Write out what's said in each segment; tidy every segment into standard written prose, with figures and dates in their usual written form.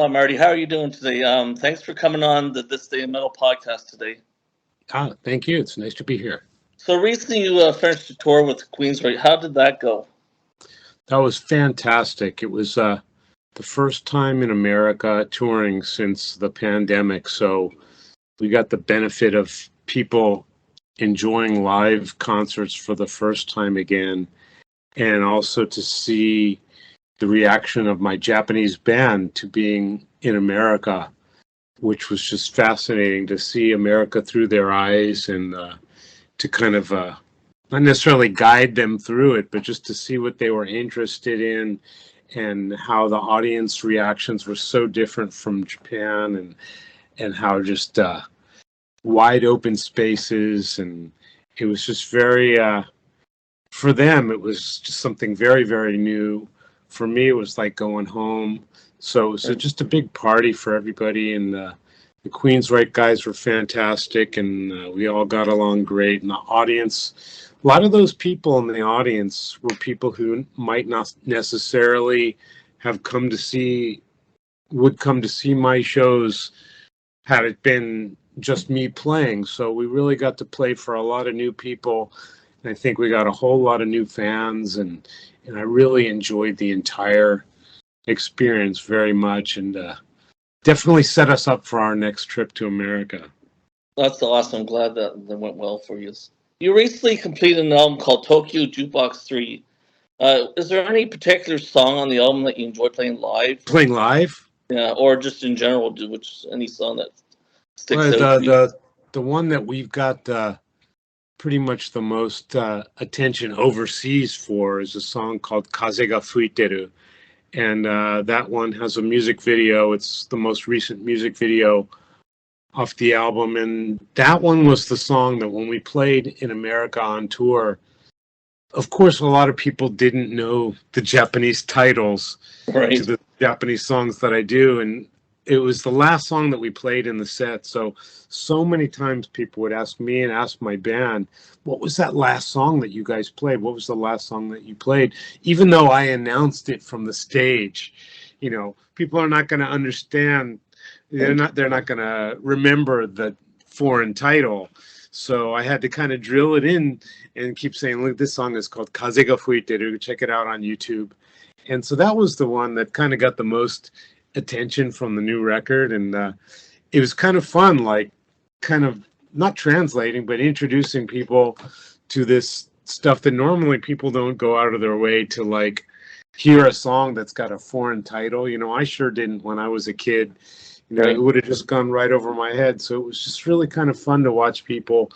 Marty. How are you doing today? Thanks for coming on the This Day in Metal podcast today. Thank you. It's nice to be here. So recently you finished a tour with Queensrÿche. How did that go? That was fantastic. It was the first time in America touring since the pandemic, so we got the benefit of people enjoying live concerts for the first time again, and also to see the reaction of my Japanese band to being in America, which was just fascinating to see America through their eyes and to kind of not necessarily guide them through it, but just to see what they were interested in and how the audience reactions were so different from Japan, and how just wide open spaces. And it was just very, for them, it was just something very, very new. For me, it was like going home. So it was just a big party for everybody. And the Queensrÿche guys were fantastic, and we all got along great. And the audience, a lot of those people in the audience were people who might not necessarily have would come to see my shows had it been just me playing. So we really got to play for a lot of new people. And I think we got a whole lot of new fans, and I really enjoyed the entire experience very much, and definitely set us up for our next trip to America. That's awesome. I'm glad that went well for you. You recently completed an album called Tokyo Jukebox 3. Is there any particular song on the album that you enjoy playing live? Playing live? Yeah, or just in general, any song that sticks out to you? The one that we've got pretty much the most attention overseas for is a song called Kaze ga Fuiteru. And that one has a music video. It's the most recent music video off the album. And that one was the song that when we played in America on tour, of course, a lot of people didn't know the Japanese titles to the Japanese songs that I do. And it was the last song that we played in the set. So many times people would ask me and ask my band, what was that last song that you guys played? What was the last song that you played? Even though I announced it from the stage, people are not going to understand. They're not going to remember the foreign title. So I had to kind of drill it in and keep saying, look, this song is called Kaze ga Fuiteru. Check it out on YouTube. And so that was the one that kind of got the most attention from the new record. And it was kind of fun, like kind of not translating, but introducing people to this stuff that normally people don't go out of their way to like hear a song that's got a foreign title. I sure didn't when I was a kid. It would have just gone right over my head. So it was just really kind of fun to watch people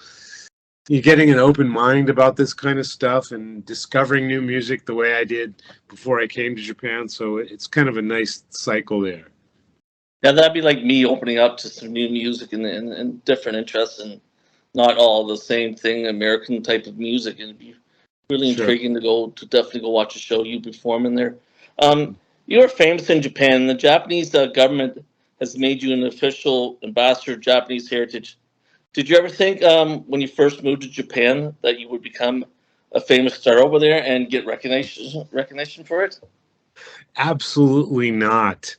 getting an open mind about this kind of stuff and discovering new music the way I did before I came to Japan. So it's kind of a nice cycle there. Yeah, that'd be like me opening up to some new music and different interests, and not all the same thing, American type of music. And it'd be really intriguing to definitely go watch a show you perform in there. You're famous in Japan. The Japanese government has made you an official ambassador of Japanese heritage. Did you ever think when you first moved to Japan that you would become a famous star over there and get recognition for it? Absolutely not.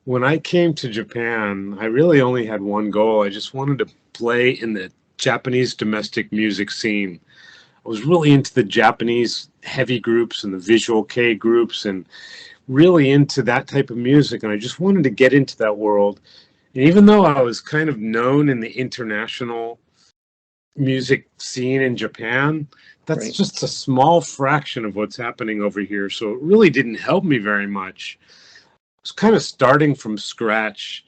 When I came to Japan, I really only had one goal. I just wanted to play in the Japanese domestic music scene. I was really into the Japanese heavy groups and the visual kei groups, and really into that type of music. And I just wanted to get into that world. And even though I was kind of known in the international music scene in Japan, that's just a small fraction of what's happening over here. So it really didn't help me very much. I was kind of starting from scratch.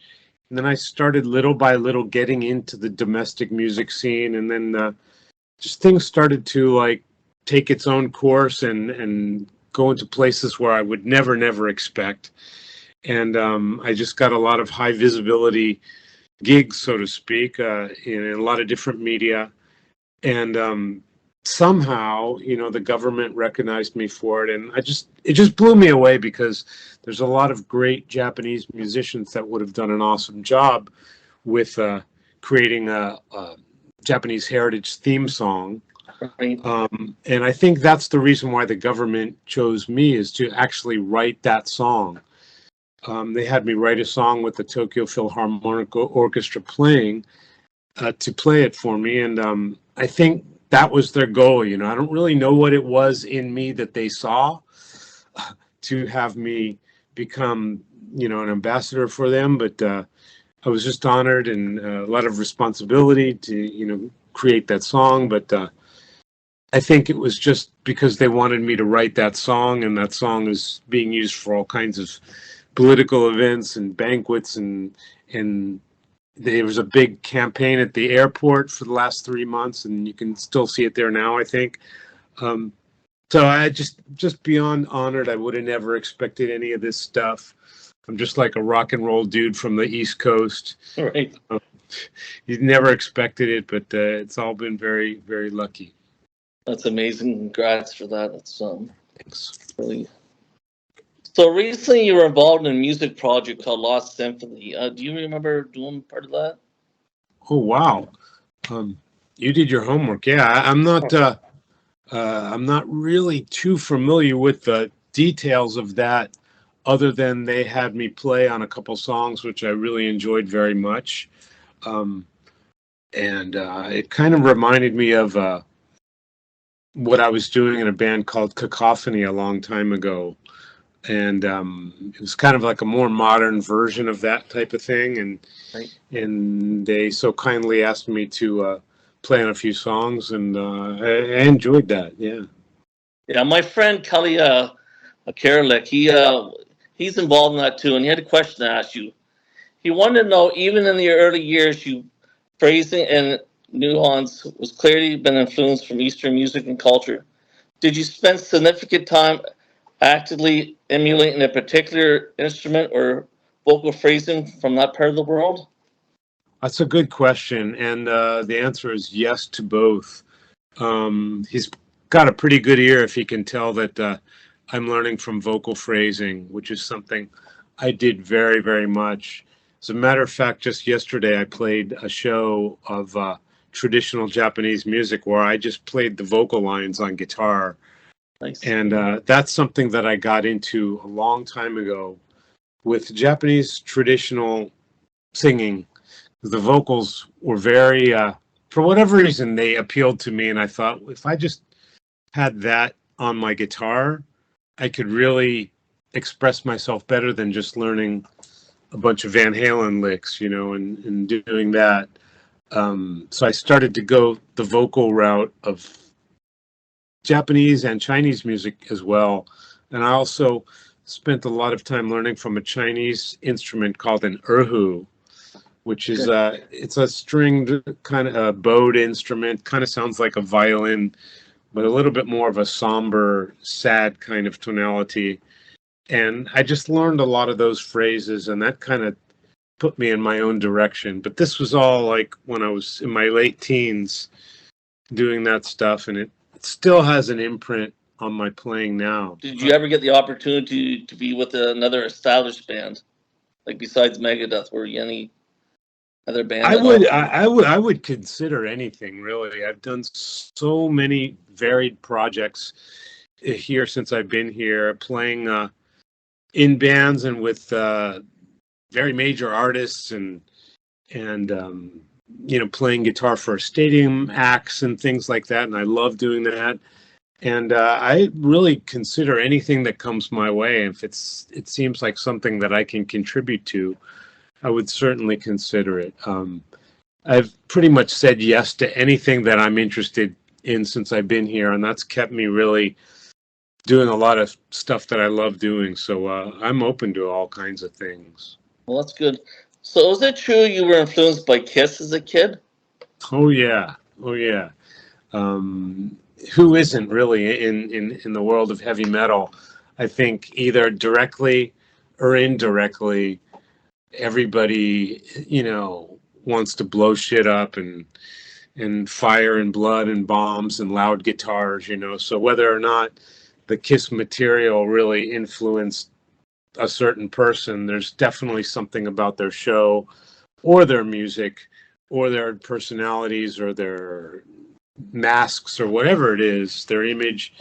And then I started little by little getting into the domestic music scene. And then just things started to like take its own course and go into places where I would never expect. And I just got a lot of high visibility gigs, so to speak, in a lot of different media. And somehow, the government recognized me for it. And it just blew me away, because there's a lot of great Japanese musicians that would have done an awesome job with creating a Japanese heritage theme song. And I think that's the reason why the government chose me, is to actually write that song. They had me write a song with the Tokyo Philharmonic Orchestra playing to play it for me, and I think that was their goal. You know, I don't really know what it was in me that they saw to have me become, you know, an ambassador for them, but I was just honored and a lot of responsibility to, you know, create that song. But I think it was just because they wanted me to write that song, and that song is being used for all kinds of political events and banquets, and there was a big campaign at the airport for the last 3 months, and you can still see it there now, I think. So I just beyond honored. I would have never expected any of this stuff. I'm just like a rock and roll dude from the East Coast. Right. You never expected it, but it's all been very, very lucky. That's amazing. Congrats for that. That's Thanks. really. So recently, you were involved in a music project called Lost Symphony. Do you remember doing part of that? Oh wow, you did your homework. Yeah, I'm not really too familiar with the details of that, other than they had me play on a couple songs, which I really enjoyed very much. And it kind of reminded me of what I was doing in a band called Cacophony a long time ago. And it was kind of like a more modern version of that type of thing. And they so kindly asked me to play on a few songs, and I enjoyed that. Yeah. Yeah, my friend Kelly Karalik, he's involved in that too, and he had a question to ask you. He wanted to know, even in the early years, you phrasing and nuance was clearly been influenced from Eastern music and culture. Did you spend significant time actively emulating a particular instrument or vocal phrasing from that part of the world? That's a good question, and the answer is yes to both. He's got a pretty good ear if he can tell that I'm learning from vocal phrasing, which is something I did very, very much. As a matter of fact, just yesterday I played a show of traditional Japanese music where I just played the vocal lines on guitar. Nice. And that's something that I got into a long time ago with Japanese traditional singing. The vocals were very, for whatever reason, they appealed to me. And I thought, if I just had that on my guitar, I could really express myself better than just learning a bunch of Van Halen licks, you know, and doing that. So I started to go the vocal route of Japanese and Chinese music as well. And I also spent a lot of time learning from a Chinese instrument called an erhu, which is it's a stringed kind of bowed instrument, kind of sounds like a violin, but a little bit more of a somber, sad kind of tonality. And I just learned a lot of those phrases, and that kind of put me in my own direction. But this was all like when I was in my late teens doing that stuff, and it still has an imprint on my playing now. Did you ever get the opportunity to be with another established band, like besides Megadeth? Were you any other band? I would consider anything really. I've done so many varied projects here since I've been here, playing in bands and with very major artists, and you know, playing guitar for stadium acts and things like that. And I love doing that. And I really consider anything that comes my way. If it seems like something that I can contribute to, I would certainly consider it. I've pretty much said yes to anything that I'm interested in since I've been here, and that's kept me really doing a lot of stuff that I love doing. So I'm open to all kinds of things. Well, that's good. So is it true you were influenced by Kiss as a kid? Oh yeah. Who isn't really in the world of heavy metal? I think either directly or indirectly, everybody, you know, wants to blow shit up and fire and blood and bombs and loud guitars, you know. So whether or not the Kiss material really influenced a certain person, there's definitely something about their show or their music or their personalities or their masks or whatever it is, their image.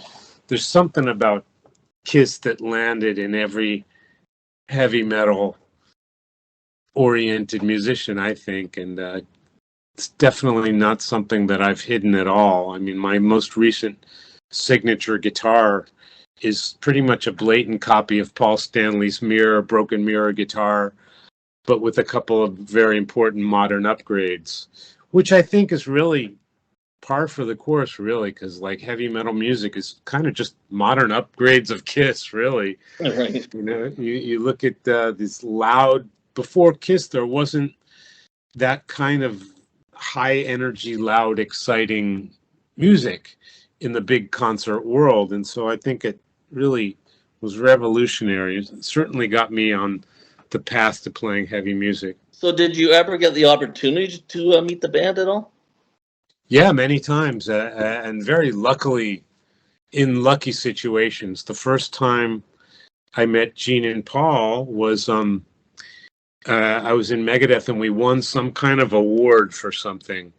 There's something about Kiss that landed in every heavy metal oriented musician, I think, and it's definitely not something that I've hidden at all. I mean, my most recent signature guitar is pretty much a blatant copy of Paul Stanley's Broken Mirror guitar, but with a couple of very important modern upgrades, which I think is really par for the course, really, because like heavy metal music is kind of just modern upgrades of Kiss, really. Right. You know, you look at this loud, before Kiss, there wasn't that kind of high energy, loud, exciting music in the big concert world. And so I think it really was revolutionary. It certainly got me on the path to playing heavy music. So did you ever get the opportunity to meet the band at all? Yeah, many times, and very luckily, in lucky situations. The first time I met Gene and Paul was I was in Megadeth, and we won some kind of award for something,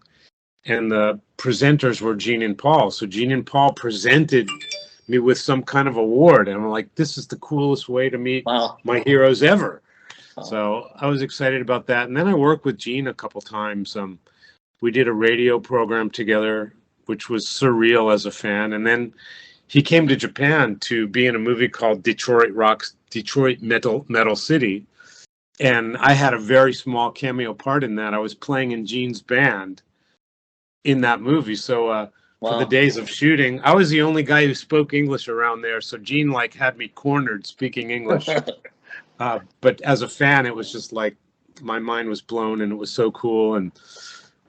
and the presenters were Gene and Paul. So Gene and Paul presented me with some kind of award, and I'm like, this is the coolest way to meet my heroes ever. Wow. So I was excited about that. And then I worked with Gene a couple times. We did a radio program together, which was surreal as a fan. And then he came to Japan to be in a movie called Detroit Metal City. And I had a very small cameo part in that. I was playing in Gene's band in that movie. So for the days of shooting, I was the only guy who spoke English around there. So Gene like had me cornered speaking English. But as a fan, it was just like my mind was blown, and it was so cool. And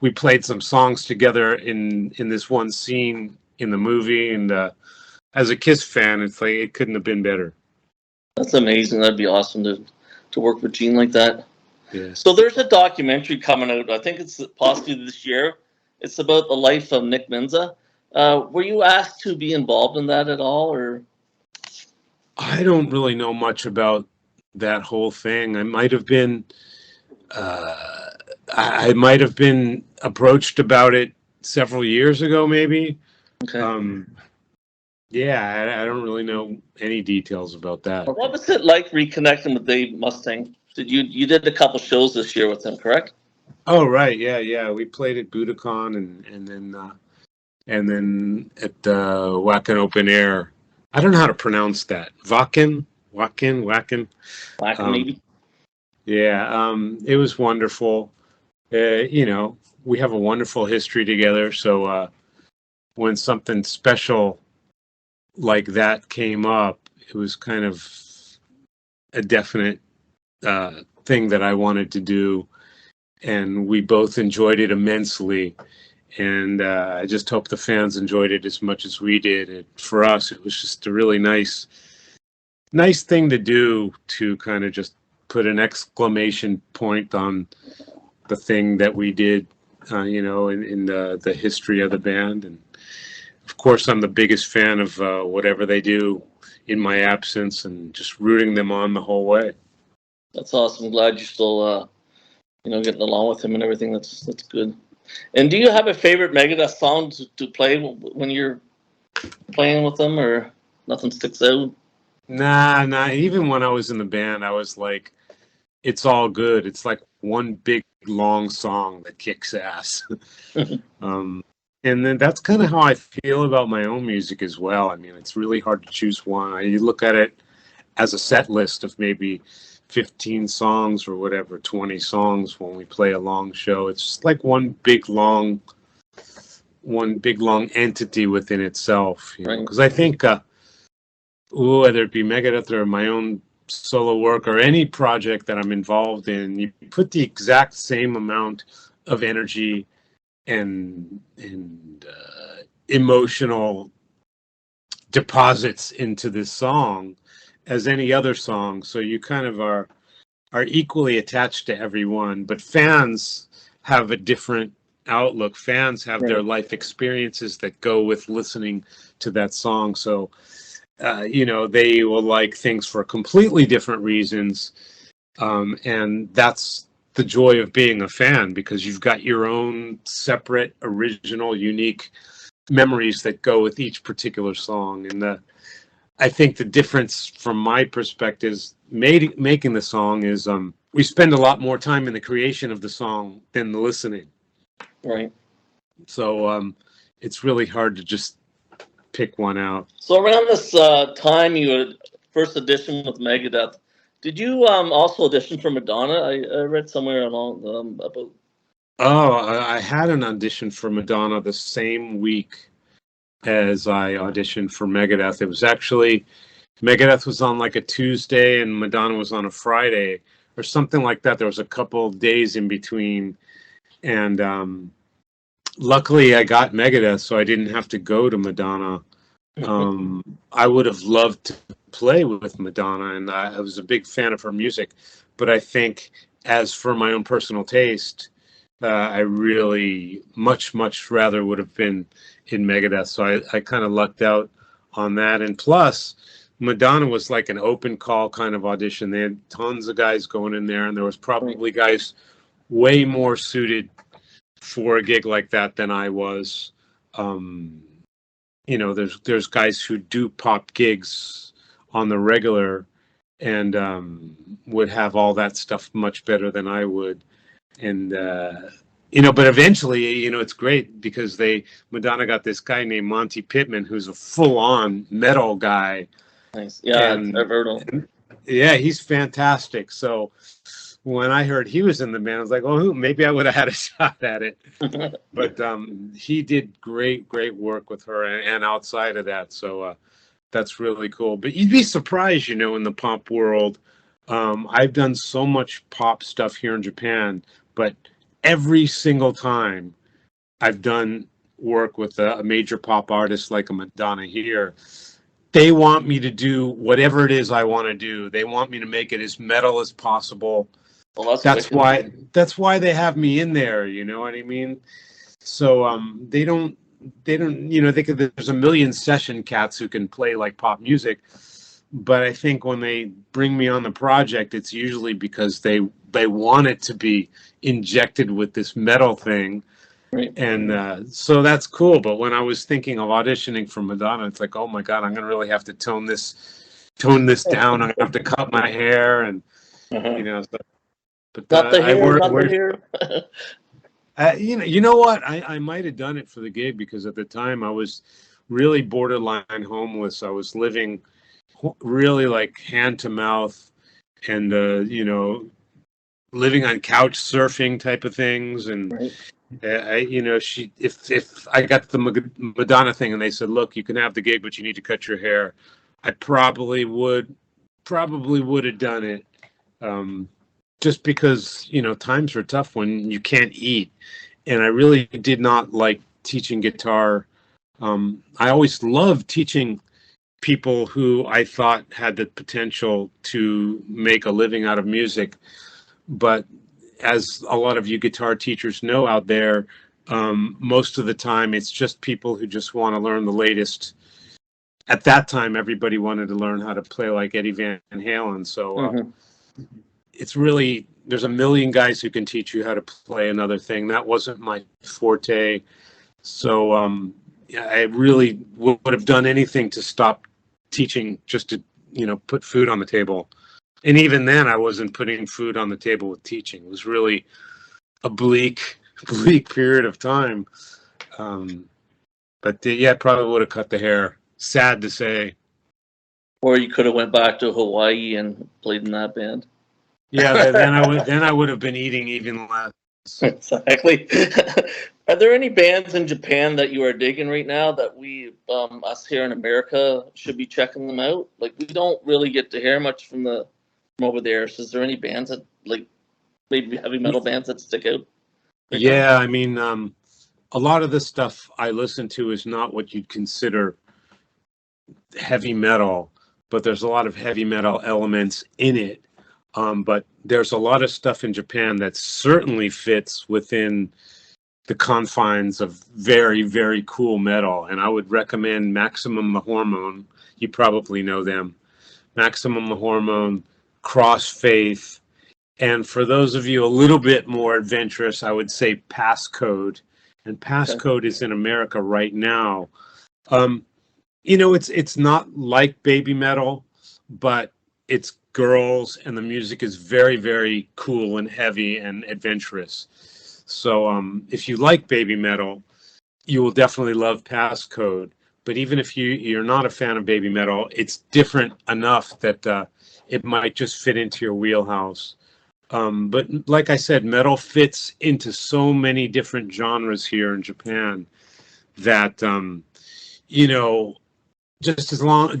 we played some songs together in this one scene in the movie. And as a Kiss fan, it's like it couldn't have been better. That's amazing. That'd be awesome to work with Gene like that. Yeah. So there's a documentary coming out. I think it's possibly this year. It's about the life of Nick Menza. Were you asked to be involved in that at all, or? I don't really know much about that whole thing. I might have been approached about it several years ago, maybe. Okay. Yeah, I don't really know any details about that. What was it like reconnecting with Dave Mustaine? You did a couple shows this year with him, correct? Oh, right. Yeah. We played at Budokan and then at Wacken Open Air. I don't know how to pronounce that. Wacken, maybe. Yeah, it was wonderful. We have a wonderful history together. So when something special like that came up, it was kind of a definite thing that I wanted to do. And we both enjoyed it immensely. And I just hope the fans enjoyed it as much as we did. For us, it was just a really nice thing to do, to kind of just put an exclamation point on the thing that we did, in the history of the band. And of course, I'm the biggest fan of whatever they do in my absence, and just rooting them on the whole way. That's awesome. I'm glad you're still, getting along with him and everything. That's good. And do you have a favorite Megadeth song to play when you're playing with them, or nothing sticks out? Nah. Even when I was in the band, I was like, it's all good. It's like one big long song that kicks ass. And then that's kind of how I feel about my own music as well. I mean, it's really hard to choose one. You look at it as a set list of maybe 15 songs or whatever, 20 songs when we play a long show. It's just like one big long entity within itself. Because I think whether it be Megadeth or my own solo work or any project that I'm involved in, you put the exact same amount of energy and emotional deposits into this song as any other song. So you kind of are equally attached to everyone, but fans have a different outlook. Fans have their life experiences that go with listening to that song. So, they will like things for completely different reasons. And that's the joy of being a fan, because you've got your own separate, original, unique memories that go with each particular song. And I think the difference from my perspective is making the song is we spend a lot more time in the creation of the song than the listening. Right. So it's really hard to just pick one out. So around this time you had first audition with Megadeth, did you also audition for Madonna? I read somewhere along about. Oh, I had an audition for Madonna the same week as I auditioned for Megadeth. It was actually Megadeth was on like a Tuesday and Madonna was on a Friday or something like that. There was a couple of days in between, and luckily I got Megadeth, so I didn't have to go to Madonna. I would have loved to play with Madonna, and I was a big fan of her music, but I think as for my own personal taste, I really much rather would have been in Megadeth. So I kind of lucked out on that. And plus, Madonna was like an open call kind of audition. They had tons of guys going in there, and there was probably guys way more suited for a gig like that than I was. You know, there's guys who do pop gigs on the regular and would have all that stuff much better than I would. And you know, but eventually, you know, it's great because Madonna got this guy named Monty Pittman, who's a full-on metal guy. Nice. Yeah, And I've heard of him. yeah, he's fantastic. So when I heard he was in the band, I was like, oh, maybe I would have had a shot at it. But he did great work with her and outside of that. So that's really cool. But you'd be surprised, you know, in the pop world. I've done so much pop stuff here in Japan, but every single time I've done work with a major pop artist like a Madonna here, they want me to do whatever it is I want to do. They want me to make it as metal as possible. Well, That's why they have me in there. You know what I mean? So they don't, you know, there's a million session cats who can play like pop music, but I think when they bring me on the project, it's usually because they want it to be injected with this metal thing. Right. And so that's cool. But when I was thinking of auditioning for Madonna, it's like, oh my God, I'm going to really have to tone this down. I'm going to have to cut my hair and, you know, so, but not the hair, not the hair. you know what? I might have done it for the gig because at the time I was really borderline homeless. I was living really like hand to mouth and, you know, living on couch surfing type of things. And, you know, if I got the Madonna thing and they said, look, you can have the gig, but you need to cut your hair, I probably would have done it. Just because, you know, times are tough when you can't eat. And I really did not like teaching guitar. I always loved teaching people who I thought had the potential to make a living out of music. But as a lot of you guitar teachers know out there, most of the time it's just people who just want to learn the latest. At that time, everybody wanted to learn how to play like Eddie Van Halen. So it's really, there's a million guys who can teach you how to play another thing. That wasn't my forte. So I really would have done anything to stop teaching just to, you know, put food on the table. And even then, I wasn't putting food on the table with teaching. It was really a bleak period of time. But yeah, probably would have cut the hair. Sad to say. Or you could have went back to Hawaii and played in that band. Yeah, then I would have been eating even less. Exactly. Are there any bands in Japan that you are digging right now that we, us here in America, should be checking them out? Like, we don't really get to hear much from over there. So is there any bands that, like, maybe heavy metal bands that stick out? Yeah, I mean, a lot of the stuff I listen to is not what you'd consider heavy metal, but there's a lot of heavy metal elements in it. But there's a lot of stuff in Japan that certainly fits within the confines of very, very cool metal. And I would recommend Maximum the Hormone. You probably know them. Maximum the Hormone, Crossfaith. And for those of you a little bit more adventurous, I would say Passcode. And Passcode is in America right now. It's not like baby metal, but it's girls, and the music is very, very cool and heavy and adventurous. So if you like baby metal, you will definitely love Passcode. But even if you're not a fan of baby metal, it's different enough that it might just fit into your wheelhouse. But like I said, metal fits into so many different genres here in Japan that you know just as long,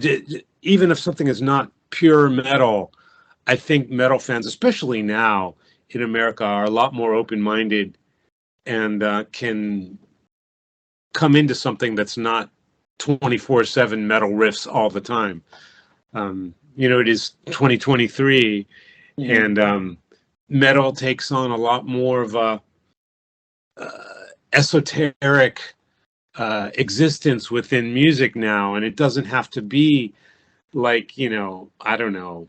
even if something is not pure metal, I think metal fans, especially now in America, are a lot more open-minded and can come into something that's not 24/7 metal riffs all the time. It is 2023, and metal takes on a lot more of a esoteric existence within music now, and it doesn't have to be like, I don't know,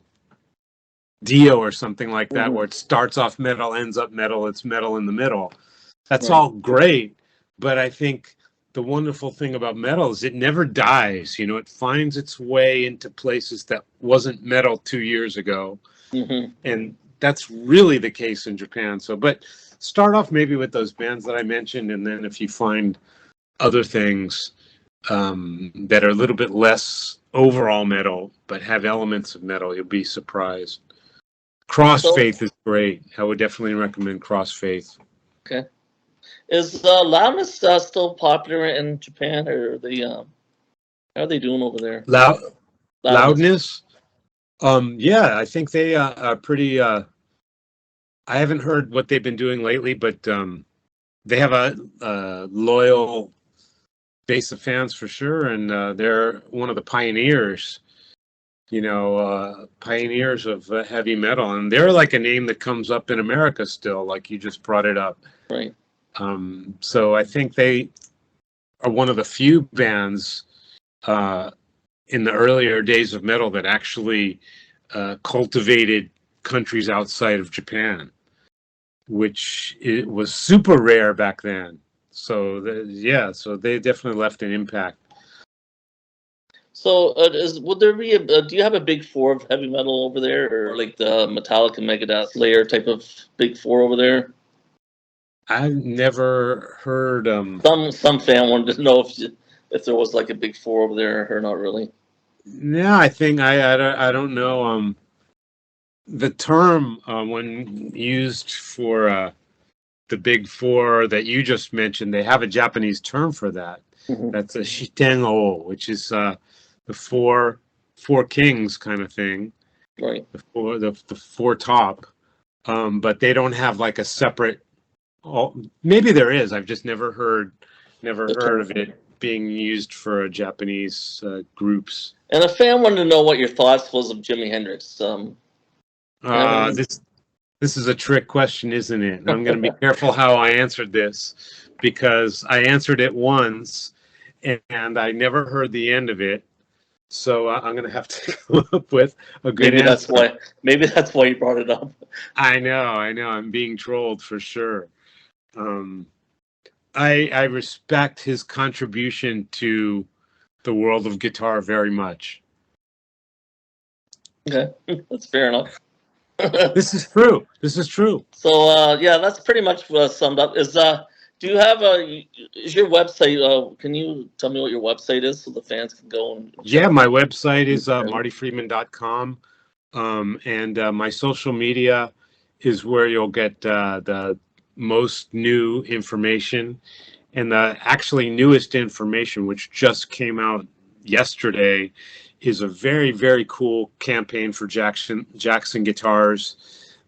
Dio or something like that, where it starts off metal, ends up metal, it's metal in the middle. That's all great, but I think the wonderful thing about metal is it never dies. It finds its way into places that wasn't metal 2 years ago, and that's really the case in Japan. So, but start off maybe with those bands that I mentioned, and then if you find other things that are a little bit less overall metal but have elements of metal, you'll be surprised. Crossfaith is great. I would definitely recommend Crossfaith. Okay. Is Loudness still popular in Japan, or how are they doing over there? Loudness? Yeah, I think they are pretty. I haven't heard what they've been doing lately, but they have a loyal base of fans for sure, and they're one of the pioneers. Pioneers of heavy metal, and they're like a name that comes up in America still, like you just brought it up. Right. So I think they are one of the few bands in the earlier days of metal that actually cultivated countries outside of Japan, which it was super rare back then. So so they definitely left an impact. So, would there be do you have a big four of heavy metal over there, or like the Metallica, Megadeth, Slayer type of big four over there? I've never heard. Some fan wanted to know if there was like a big four over there, or not really. Yeah, I think I don't know. The term when used for the big four that you just mentioned, they have a Japanese term for that. That's a shitengo, which is the four kings kind of thing. Right. The four top. But they don't have like a separate. Maybe there is. I've just never heard of it being used for Japanese groups. And a fan wanted to know what your thoughts was of Jimi Hendrix. This is a trick question, isn't it? And I'm going to be careful how I answered this, because I answered it once and I never heard the end of it. So I'm going to have to come up with a good answer. Maybe that's why you brought it up. I know. I'm being trolled for sure. I respect his contribution to the world of guitar very much. Okay, that's fair enough. This is true. So yeah, that's pretty much summed up. Do you have is your website? Can you tell me what your website is so the fans can go and? Yeah, my website is martyfriedman.com, and my social media is where you'll get the most new information, and the actually newest information, which just came out yesterday, is a very, very cool campaign for Jackson Guitars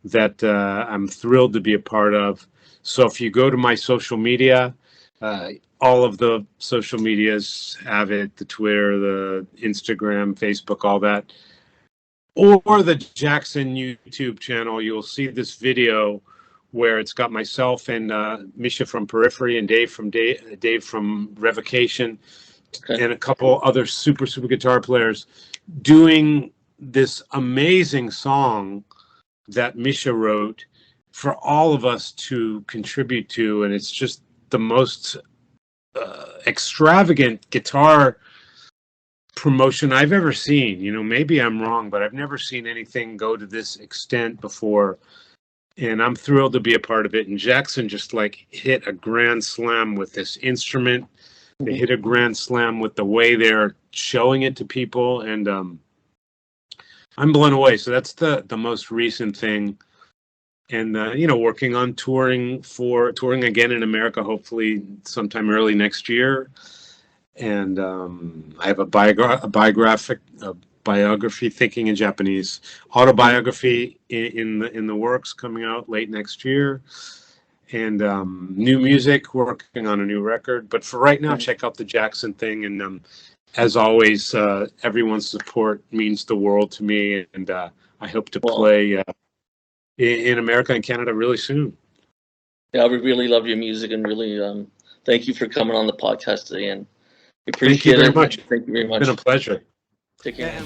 that I'm thrilled to be a part of. So if you go to my social media, all of the social medias have it, the Twitter, the Instagram, Facebook, all that, or the Jackson YouTube channel, you'll see this video where it's got myself and Misha from Periphery and Dave from Revocation, and a couple other super guitar players doing this amazing song that Misha wrote for all of us to contribute to. And it's just the most extravagant guitar promotion I've ever seen. You know, maybe I'm wrong, but I've never seen anything go to this extent before. And I'm thrilled to be a part of it. And Jackson just like hit a grand slam with this instrument. They hit a grand slam with the way they're showing it to people. And I'm blown away. So that's the most recent thing. And, you know, working on touring again in America, hopefully sometime early next year. And I have a biography, thinking in Japanese, autobiography in the works, coming out late next year, and new music, working on a new record. But for right now, check out the Jackson thing, and as always, everyone's support means the world to me, and I hope to play in America and Canada really soon. Yeah, we really love your music, and really thank you for coming on the podcast today, and appreciate it. Thank you very much. Thank you very much. It's been a pleasure. Take care.